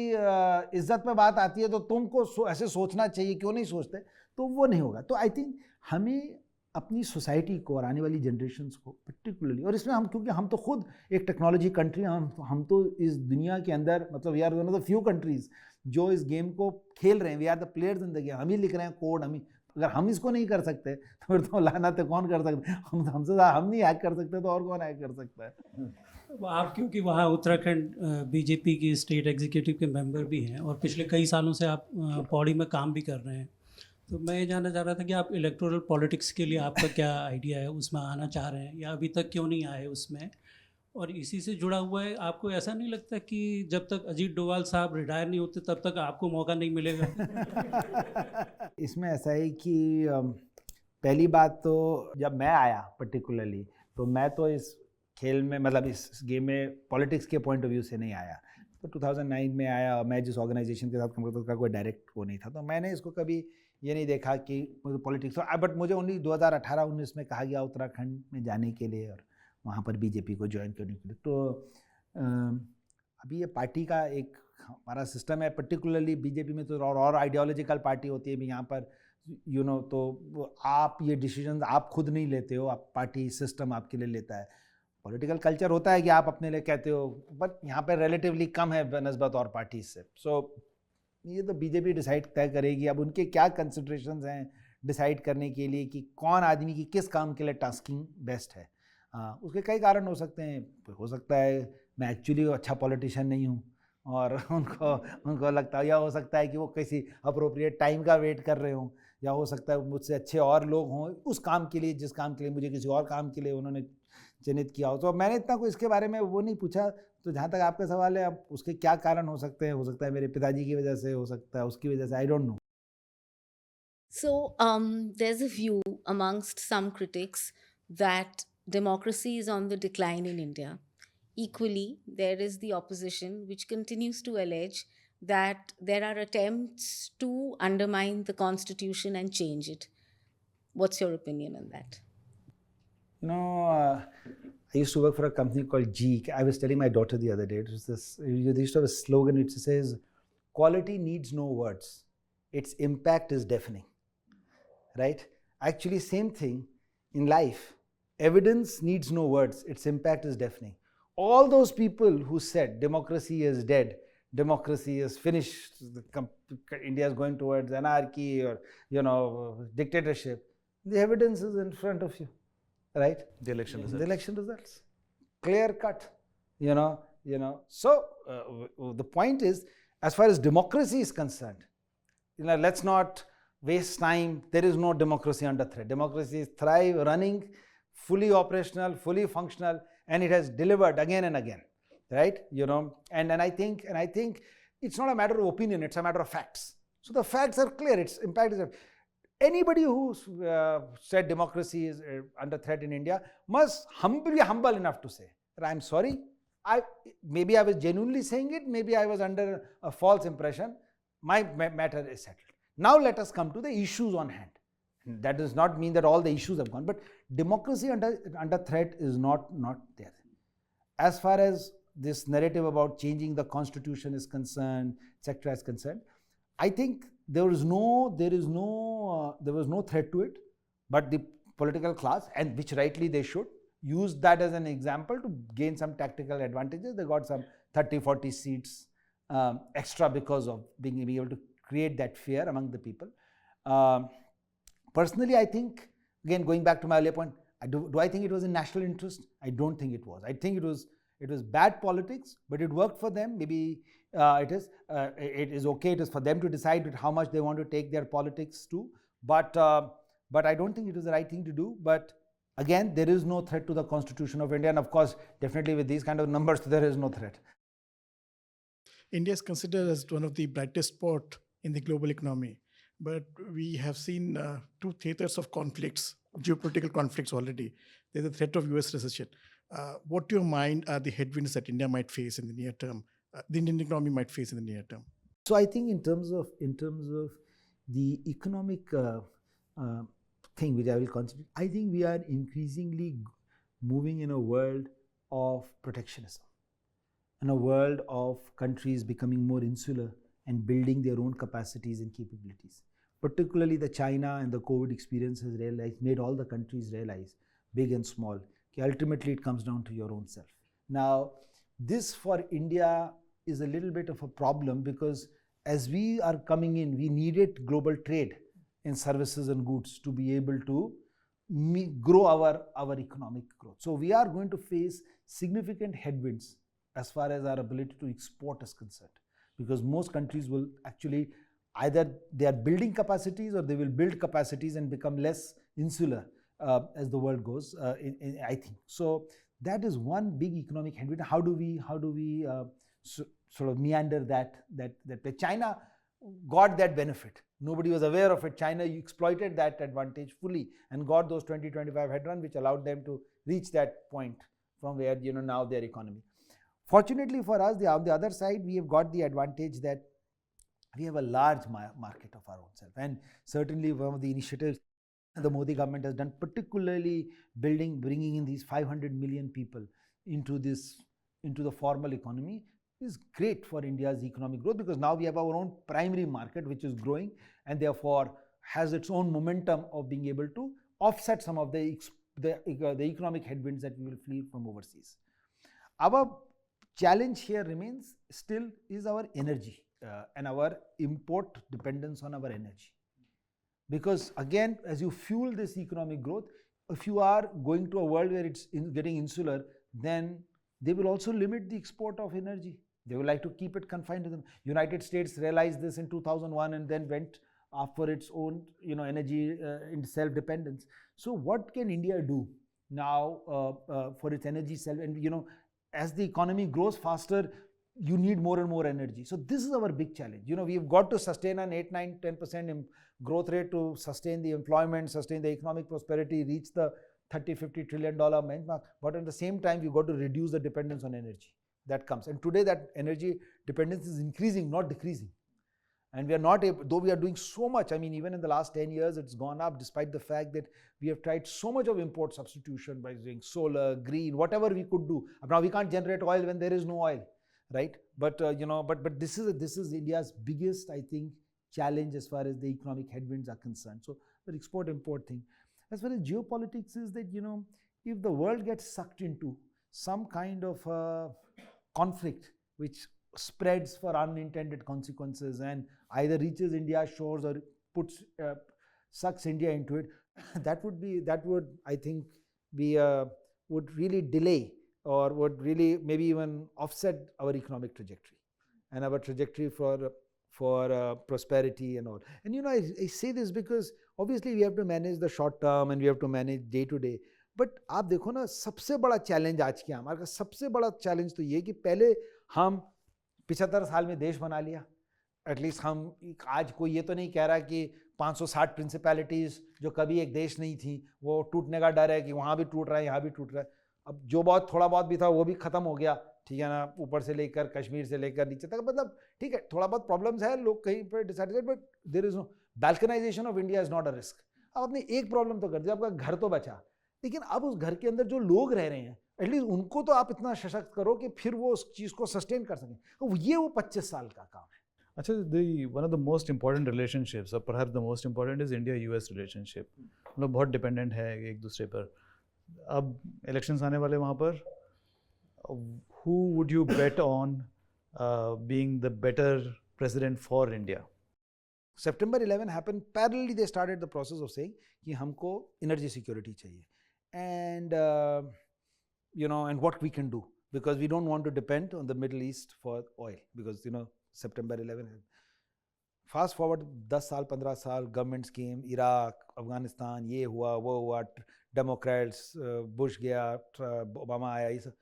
[SPEAKER 1] इज्जत में बात आती है तो तुमको ऐसे सोचना चाहिए, क्यों नहीं सोचते, तो वो नहीं होगा. तो आई थिंक हमें अपनी सोसाइटी को और आने वाली जनरेशन्स को पर्टिकुलरली, और इसमें हम, क्योंकि हम तो खुद एक टेक्नोलॉजी कंट्री, हम तो इस दुनिया के अंदर, मतलब we are one of the few countries जो इस गेम को खेल रहे हैं. We are the players in the game. हम ही लिख रहे हैं कोड, अगर हम इसको नहीं कर सकते तो फिर तो लाना तो कौन कर सकते? हम नहीं हैक कर सकते तो और कौन हैक कर सकता है?
[SPEAKER 8] आप क्योंकि वहाँ उत्तराखंड BJP की स्टेट एग्जीक्यूटिव के मेंबर भी हैं और पिछले कई सालों से आप पौड़ी में काम भी कर रहे हैं, तो मैं ये जानना चाह रहा था कि आप इलेक्टोरल पॉलिटिक्स के लिए आपका क्या आइडिया है, उसमें आना चाह रहे हैं या अभी तक क्यों नहीं आए उसमें? और इसी से जुड़ा हुआ है, आपको ऐसा नहीं लगता कि जब तक अजीत डोवाल साहब रिटायर नहीं होते तब तक आपको मौका नहीं मिलेगा?
[SPEAKER 1] इसमें ऐसा है कि पहली बात तो जब मैं आया पर्टिकुलरली, तो मैं तो इस खेल में, मतलब इस गेम में पॉलिटिक्स के पॉइंट ऑफ व्यू से नहीं आया. तो 2009 में आया, मैं जिस ऑर्गेनाइजेशन के साथ काम करता था उसका कोई डायरेक्ट वो नहीं था, तो मैंने इसको कभी ये नहीं देखा कि पॉलिटिक्स. बट मुझे ओनली 2018-19 में कहा गया उत्तराखंड में जाने के लिए और वहाँ पर BJP को ज्वाइन करने के लिए. तो अभी ये पार्टी का एक हमारा सिस्टम है, पर्टिकुलरली BJP में तो और आइडियोलॉजिकल पार्टी होती है भी यहाँ पर, तो आप ये डिसीजंस आप खुद नहीं लेते हो, आप पार्टी सिस्टम आपके लिए लेता है. पॉलिटिकल कल्चर होता है कि आप अपने लिए कहते हो, बट यहाँ पर रिलेटिवली कम है बनस्बत और पार्टी से. सो ये तो BJP डिसाइड तय करेगी. अब उनके क्या कंसिडरेशंस हैं डिसाइड करने के लिए कि कौन आदमी की किस काम के लिए टास्किंग बेस्ट है. उसके कई कारण हो सकते हैं. हो सकता है मैं एक्चुअली अच्छा पॉलिटिशियन नहीं हूँ और उनको लगता है, या हो सकता है कि वो किसी अप्रोप्रिएट टाइम का वेट कर रहे हों, या हो सकता है मुझसे अच्छे और लोग हों उस काम के लिए जिस काम के लिए मुझे किसी और काम के लिए उन्होंने चिन्हित किया हो. तो मैंने इतना कोई इसके बारे में वो नहीं पूछा. तो जहाँ तक आपका सवाल है, अब उसके क्या कारण हो सकते हैं, हो सकता है मेरे पिताजी की वजह से, हो सकता है उसकी वजह से, I don't know.
[SPEAKER 9] So, there's a view amongst some critics that democracy is on the decline in India. Equally, there is the opposition which continues to allege that there are attempts to undermine the constitution and change it. What's your opinion on that?
[SPEAKER 1] I used to work for a company called G. I was telling my daughter the other day, it was this, they used to have a slogan which says, quality needs no words, its impact is deafening. Right? Actually, same thing in life. Evidence needs no words, its impact is deafening. All those people who said democracy is dead, democracy is finished, India is going towards anarchy or dictatorship, the evidence is in front of you, right?
[SPEAKER 2] The election results.
[SPEAKER 1] The election results, clear cut. So the point is, As far as democracy is concerned, let's not waste time. There is no democracy under threat. Democracy is running, fully operational, fully functional, and it has delivered again and again, right? And I think it's not a matter of opinion, it's a matter of facts. So the facts are clear. Its impact is anybody who said democracy is under threat in India must be humble enough to say that I'm sorry. Maybe I was genuinely saying it, maybe I was under a false impression. My matter is settled. Now let us come to the issues on hand. That does not mean that all the issues have gone, but democracy under threat is not there. As far as this narrative about changing the constitution is concerned, etc. is concerned, I think there was no threat to it, but the political class, and which rightly they should, use that as an example to gain some tactical advantages. They got some 30-40 seats extra because of being able to create that fear among the people. Personally, I think, again, going back to my earlier point, do I think it was in national interest? I don't think it was. I think it was bad politics, but it worked for them. Maybe it is okay. It is for them to decide how much they want to take their politics to. But I don't think it was the right thing to do. But again, there is no threat to the Constitution of India, and of course, definitely with these kind of numbers, there is no threat.
[SPEAKER 10] India is considered as one of the brightest spot in the global economy, but we have seen two theaters of conflicts, geopolitical conflicts already. There's a threat of US recession. What to your mind are the headwinds that India might face in the near term, the Indian economy might face in the near term?
[SPEAKER 1] So I think in terms of the economic thing which I will consider, I think we are increasingly moving in a world of protectionism, in a world of countries becoming more insular and building their own capacities and capabilities. Particularly the China and the COVID experience has made all the countries realize, big and small, ultimately it comes down to your own self. Now, this for India is a little bit of a problem, because as we are coming in, we needed global trade in services and goods to be able to grow our economic growth. So we are going to face significant headwinds as far as our ability to export is concerned, because most countries will actually either they are building capacities or they will build capacities and become less insular as the world goes, I think. So that is one big economic headwind. How do we sort of meander that? China got that benefit. Nobody was aware of it. China exploited that advantage fully and got those 2025 headrun, which allowed them to reach that point from where now their economy. Fortunately for us, on the other side, we have got the advantage that we have a large market of our own self, and certainly one of the initiatives the Modi government has done, particularly bringing in these 500 million people into the formal economy, is great for India's economic growth, because now we have our own primary market which is growing and therefore has its own momentum of being able to offset some of the economic headwinds that we will feel from overseas. Our challenge here remains still is our energy and our import dependence on our energy. Because again, as you fuel this economic growth, if you are going to a world where it's getting insular, then they will also limit the export of energy. They would like to keep it confined to them. United States realized this in 2001 and then went for its own energy in self-dependence. So what can India do now for its energy self? And as the economy grows faster, you need more and more energy. So this is our big challenge. We've got to sustain an 8, 9, 10% growth rate to sustain the employment, sustain the economic prosperity, reach the $30-50 trillion benchmark. But at the same time, you've got to reduce the dependence on energy. That comes. And today that energy dependence is increasing, not decreasing. And we are not able, though we are doing so much, even in the last 10 years, it's gone up despite the fact that we have tried so much of import substitution by doing solar, green, whatever we could do. Now we can't generate oil when there is no oil, right? But this is India's biggest, I think, challenge as far as the economic headwinds are concerned. So the export-import thing. As far as geopolitics is that, if the world gets sucked into some kind of conflict which spreads for unintended consequences and either reaches India's shores or sucks India into it, that would I think would really delay or would really maybe even offset our economic trajectory. and our trajectory for prosperity and all. And you know, I say this because obviously we have to manage the short term and we have to manage day to day. But आप देखो ना, सबसे बड़ा challenge आज के हमारे का सबसे बड़ा चैलेंज तो ये कि पहले हम 75 साल में देश बना लिया. एटलीस्ट हम आज कोई ये तो नहीं कह रहा कि 560 प्रिंसिपैलिटीज जो कभी एक देश नहीं थी वो टूटने का डर है कि वहाँ भी टूट रहा है, यहाँ भी टूट रहा है. अब जो बहुत थोड़ा बहुत भी था वो भी खत्म हो गया, ठीक है ना, ऊपर से लेकर कश्मीर से लेकर नीचे तक. मतलब ठीक है, थोड़ा बहुत प्रॉब्लम्स है, लोग कहीं पर decided, but there is no balkanization of India is not a risk. अब आपने एक प्रॉब्लम तो कर दिया, आपका घर तो बचा, लेकिन अब उस घर के अंदर जो लोग रह रहे हैं एटलीस्ट उनको तो आप इतना सशक्त करो कि फिर वो उस चीज़ को सस्टेन कर सकें. तो ये वो 25 साल का काम है.
[SPEAKER 2] अच्छा, one of the most important relationships, or perhaps the most important, is India-US relationship. हम लोग बहुत डिपेंडेंट है एक दूसरे पर. अब इलेक्शंस आने वाले वहाँ पर, who would you bet on being the better president for India?
[SPEAKER 1] September 11 happened. Parallelly, they started the process of saying कि हमको energy security चाहिए, and and what we can do, because we don't want to depend on the Middle East for oil, because September 11. Fast forward 10 साल 15 साल, governments came, Iraq, Afghanistan, ये हुआ वो हुआ, Democrats, Bush गया, Obama आया, ये सब.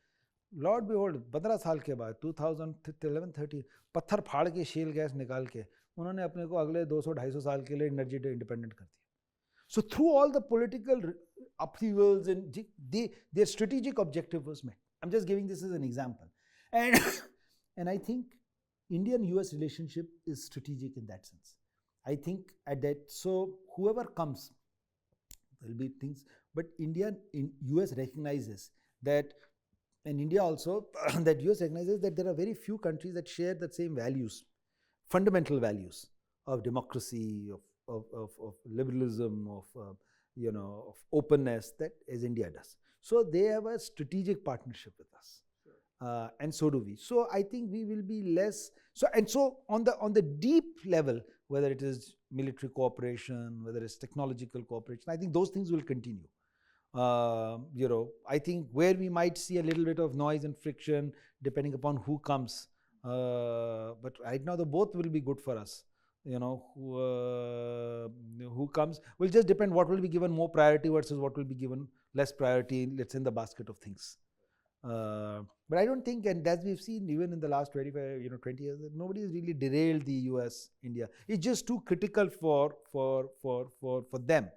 [SPEAKER 1] Lord behold, 15 साल के बाद 2011-13 पत्थर फाड़ के शेल गैस निकाल के उन्होंने अपने को अगले 200-250 साल के लिए एनर्जी इंडिपेंडेंट कर दिया. So through all the political upheavals and their strategic objective was met. I'm just giving this as an example, and I think Indian-US relationship is strategic in that sense. I think at that, so whoever comes, there will be things, but US recognizes that, and India also, that US recognizes that there are very few countries that share the same values, fundamental values of democracy, of liberalism, of openness, that as India does. So they have a strategic partnership with us, and so do we. So I think we will be less. So on the deep level, whether it is military cooperation, whether it's technological cooperation, I think those things will continue. I think where we might see a little bit of noise and friction depending upon who comes, but right now both will be good for us. Who comes will just depend what will be given more priority versus what will be given less priority, let's say, in the basket of things. But I don't think, and as we've seen even in the last 25, 20 years, that nobody has really derailed the US-India. It's just too critical for them.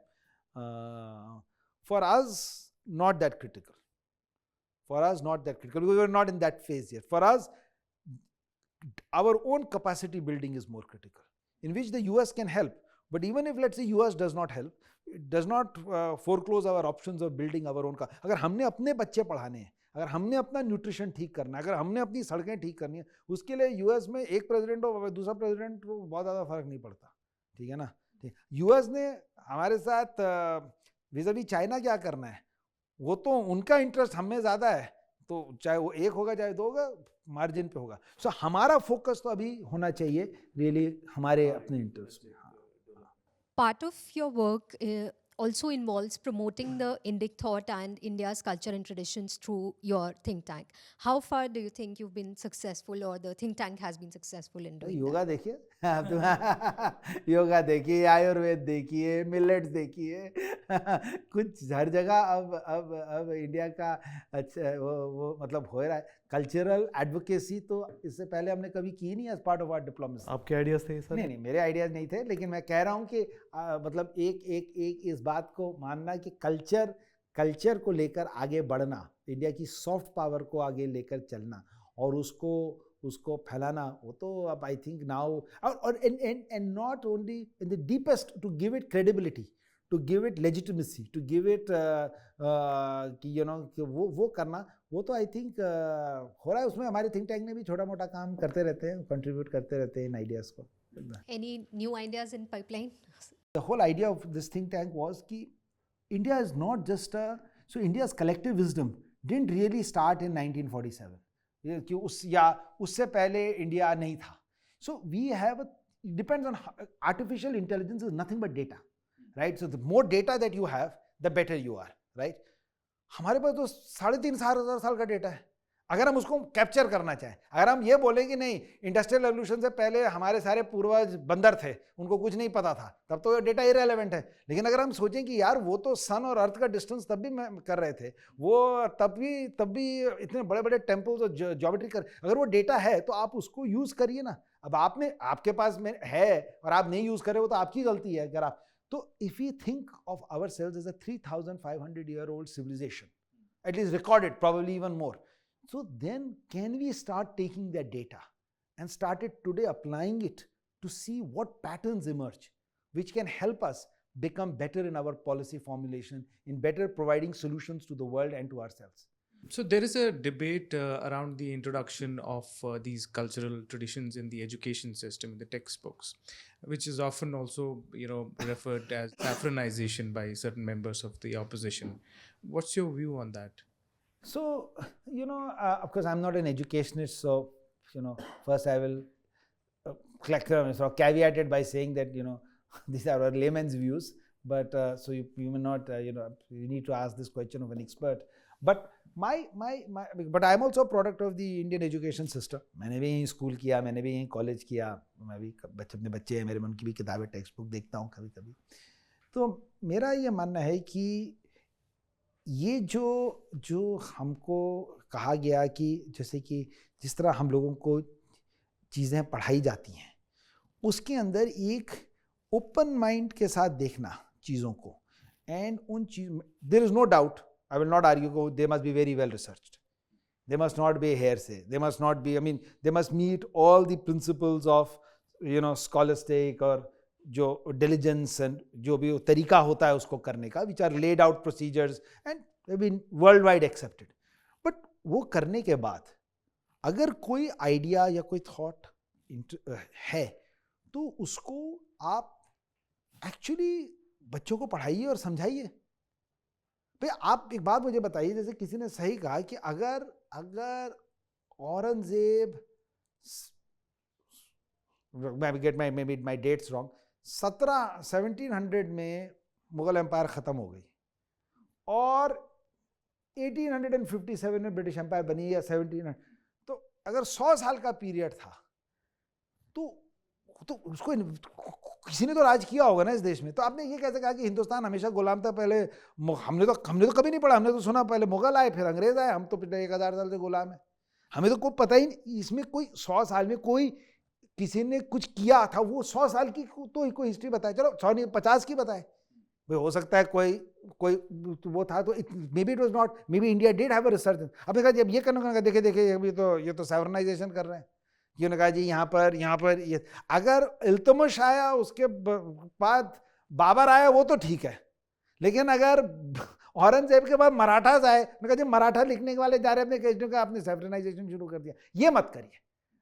[SPEAKER 1] For us, not that critical. For us, not that critical. We were not in that phase yet. For us, our own capacity building is more critical, in which the US can help. But even if, let's say, US does not help, it does not foreclose our options of building our own. अगर हमने अपने बच्चे पढ़ाने हैं, अगर हमने अपना nutrition ठीक करना है, अगर हमने अपनी सड़कें ठीक करनी है, उसके लिए यूएस में एक प्रेसिडेंट हो दूसरा प्रेसिडेंट हो बहुत ज़्यादा फर्क नहीं पड़ता, ठीक है ना. यूएस ने हमारे साथ विज़ावी चाइना क्या करना है, वो तो उनका इंटरेस्ट हमें ज़्यादा है, तो चाहे वो एक होगा चाहे दो होगा, मार्जिन पे होगा. सो हमारा फोकस तो अभी होना चाहिए रियली हमारे अपने इंटरेस्ट पे.
[SPEAKER 11] Part of your work also involves promoting the Indic thought and India's culture and traditions through your think tank. How far do you think you've been successful, or the think tank has been successful in doing
[SPEAKER 1] yoga देखिए, योगा देखिए, आयुर्वेद देखिए, millets देखिए, कुछ हर जगह अब India का अच्छा वो मतलब हो रहा है. कल्चरल एडवोकेसी तो इससे पहले हमने कभी की नहीं as part of our diplomacy.
[SPEAKER 2] आपके आइडियाज थे सर?
[SPEAKER 1] नहीं, मेरे आइडियाज नहीं थे, लेकिन मैं कह रहा हूँ कि मतलब एक इस बात को मानना कि कल्चर को लेकर आगे बढ़ना, इंडिया की सॉफ्ट पावर को आगे लेकर चलना और उसको फैलाना, वो तो अब आई थिंक नाउ और and not only in the deepest, to give it credibility, to give it legitimacy, to give it कि वो करना, वो तो आई थिंक हो रहा है. उसमें हमारे थिंक टैंक ने भी छोटा मोटा काम करते रहते हैं, कंट्रीब्यूट करते रहते हैं इन आइडियाज़ को.
[SPEAKER 11] Any new ideas in pipeline?
[SPEAKER 1] The whole idea of this think tank was कि India is not just so India's collective wisdom didn't really start in 1947. कि उससे पहले इंडिया नहीं था. So we have depends on artificial intelligence is nothing but data, right? So the more data that you have, the better you are, right? हमारे पास तो 3,500 साल का data है. अगर हम उसको कैप्चर करना चाहें, अगर हम ये बोलें कि नहीं इंडस्ट्रियल रेवोल्यूशन से पहले हमारे सारे पूर्वज बंदर थे, उनको कुछ नहीं पता था, तब तो ये डेटा इरेलेवेंट है। लेकिन अगर हम सोचें कि यार वो तो सन और अर्थ का डिस्टेंस तब भी कर रहे थे, वो तब भी इतने बड़े बड़े टेम्पल्स और ज्योमेट्री कर, अगर वो डेटा है तो आप उसको यूज करिए ना। अब आपके पास में है और आप नहीं यूज कर रहे हो तो आपकी गलती है। अगर आप तो if you think of ourselves as a 3500 year old civilization, at least recorded, probably even more. So then can we start taking that data and started today applying it to see what patterns emerge, which can help us become better in our policy formulation, in better providing solutions to the world and to ourselves.
[SPEAKER 12] So there is a debate around the introduction of these cultural traditions in the education system, in the textbooks, which is often also, referred as saffronization by certain members of the opposition. What's your view on that?
[SPEAKER 1] So, of course, I'm not an educationist, so, first I will sort of caveat it by saying that, these are our layman's views, but so you may not, you need to ask this question of an expert. But but I'm also a product of the Indian education system. मैंने भी यहीं school किया, मैंने भी यहीं college किया, मैं भी अपने बच्चे हैं मेरे, मन की भी किताबें टेक्स्ट बुक देखता हूँ कभी कभी। तो मेरा ये मानना है कि ये जो हमको कहा गया कि जैसे कि जिस तरह हम लोगों को चीज़ें पढ़ाई जाती हैं, उसके अंदर एक ओपन माइंड के साथ देखना चीज़ों को, एंड उन चीज there is no doubt, I will not argue they must be very well researched. They must not be hearsay. They must not be, they must meet all the principles of, scholastic or जो diligence and जो भी तरीका होता है उसको करने का, which are laid out procedures and have been worldwide accepted. But वो करने के बाद अगर कोई आइडिया या कोई थॉट है तो उसको आप एक्चुअली बच्चों को पढ़ाइए और समझाइए। भाई आप एक बात मुझे बताइए, जैसे किसी ने सही कहा कि अगर Aurangzeb, maybe my dates wrong, 1700 में मुगल एम्पायर खत्म हो गई और 1857 में ब्रिटिश एम्पायर बनी या 1700, तो अगर 100 साल का पीरियड था तो उसको किसी ने तो राज किया होगा ना इस देश में। तो आपने ये कैसे कहा कि हिंदुस्तान हमेशा गुलाम था? पहले हमने तो कभी नहीं पढ़ा, हमने तो सुना पहले मुगल आए फिर अंग्रेज आए, हम तो पिछले 1000 साल से गुलाम है। हमें तो कोई पता ही नहीं इसमें कोई 100 साल में कोई किसी ने कुछ किया था, वो 100 साल की तो कोई हिस्ट्री बताए, चलो 100 नहीं 50 की बताए, भाई हो सकता है कोई वो था, तो may be it was not, may be India did have a research. अब देखा जब ये करने का देखे अभी तो ये तो सैवरनाइजेशन कर रहे हैं, उन्होंने कहा जी यहाँ पर ये, अगर इल्तुतमिश आया उसके बाद बाबर आया वो तो ठीक है, लेकिन अगर औरंगजेब के बाद मराठास आए, मैंने कहा जी मराठा लिखने वाले जा रहे अपने का आपने सैवरनाइजेशन शुरू कर दिया, ये मत करिए।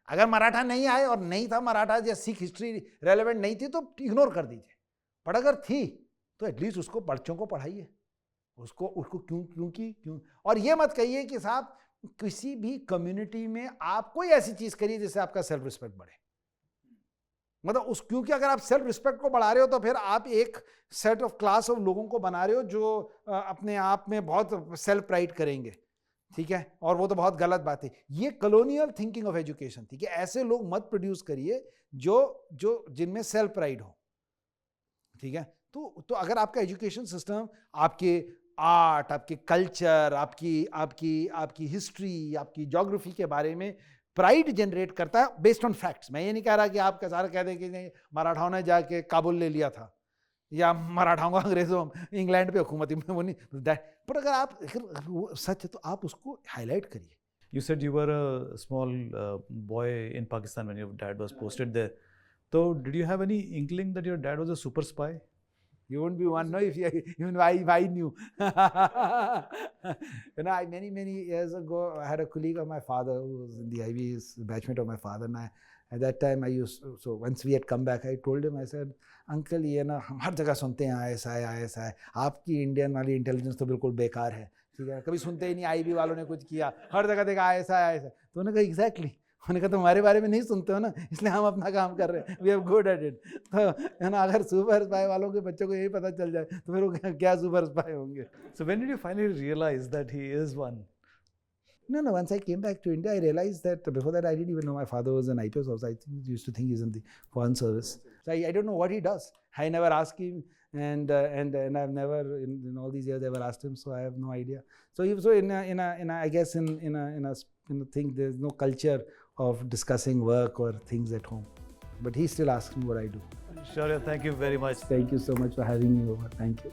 [SPEAKER 1] अगर मराठा नहीं आए और नहीं था मराठा या सिख हिस्ट्री रेलेवेंट नहीं थी तो इग्नोर कर दीजिए, पर अगर थी तो एटलीस्ट उसको बच्चों को पढ़ाइए, उसको क्यों और ये मत कहिए कि साहब किसी भी कम्युनिटी में आप कोई ऐसी चीज करिए जिससे आपका सेल्फ रिस्पेक्ट बढ़े। मतलब क्योंकि अगर आप सेल्फ रिस्पेक्ट को बढ़ा रहे हो तो फिर आप एक सेट ऑफ क्लास ऑफ लोगों को बना रहे हो जो अपने आप में बहुत सेल्फ प्राइड करेंगे, ठीक है, और वो तो बहुत गलत बात है। ये कॉलोनियल थिंकिंग ऑफ एजुकेशन थी कि ऐसे लोग मत प्रोड्यूस करिए जो जिनमें सेल्फ प्राइड हो, ठीक है। तो अगर आपका एजुकेशन सिस्टम आपके आर्ट, आपके कल्चर, आपकी हिस्ट्री, आपकी ज्योग्राफी के बारे में प्राइड जनरेट करता है बेस्ड ऑन फैक्ट्स। मैं ये नहीं कह रहा कि आप सारा कह दें कि नहीं मराठाओं ने जाके काबुल ले लिया था या मराठाओं का अंग्रेजों इंग्लैंड पे हुकूमत, वो नहीं दैट, बट अगर आप सच है तो आप उसको हाईलाइट करिए।
[SPEAKER 2] You said you were a small boy in Pakistan when your dad was posted there. So did you have any inkling that your dad was a super spy?
[SPEAKER 1] You won't be one, no, if even I knew. Many years ago, I had a colleague of my father who was in the IB, batchmate of my father, and at that time so once we had come back, I told him, I said, uncle, ये ना हम हर जगह सुनते हैं ISI, आपकी Indian वाली intelligence तो बिल्कुल बेकार है, ठीक है, कभी सुनते ही नहीं IB वालों ने कुछ किया, हर जगह देखा ISI। तो उन्होंने कहा एग्जैक्टली, उन्होंने कहा तुम्हारे बारे में नहीं सुनते हो ना, इसलिए हम अपना काम कर रहे हैं, we are good at it. तो है ना, अगर सुपर स्पाई वालों के बच्चों को यही पता चल जाए तो फिर वो क्या सुपर स्पाई होंगे।
[SPEAKER 2] So when did you finally realize that he is one?
[SPEAKER 1] No. Once I came back to India, I realized that before that I didn't even know my father was an IPS officer. Used to think he's in the Foreign Service. So I don't know what he does. I never asked him, and I've never in all these years ever asked him. So I have no idea. So I guess in a thing, there's no culture of discussing work or things at home. But he still asks me what I do.
[SPEAKER 2] Shaurya, thank you very much.
[SPEAKER 1] Thank you so much for having me over. Thank you.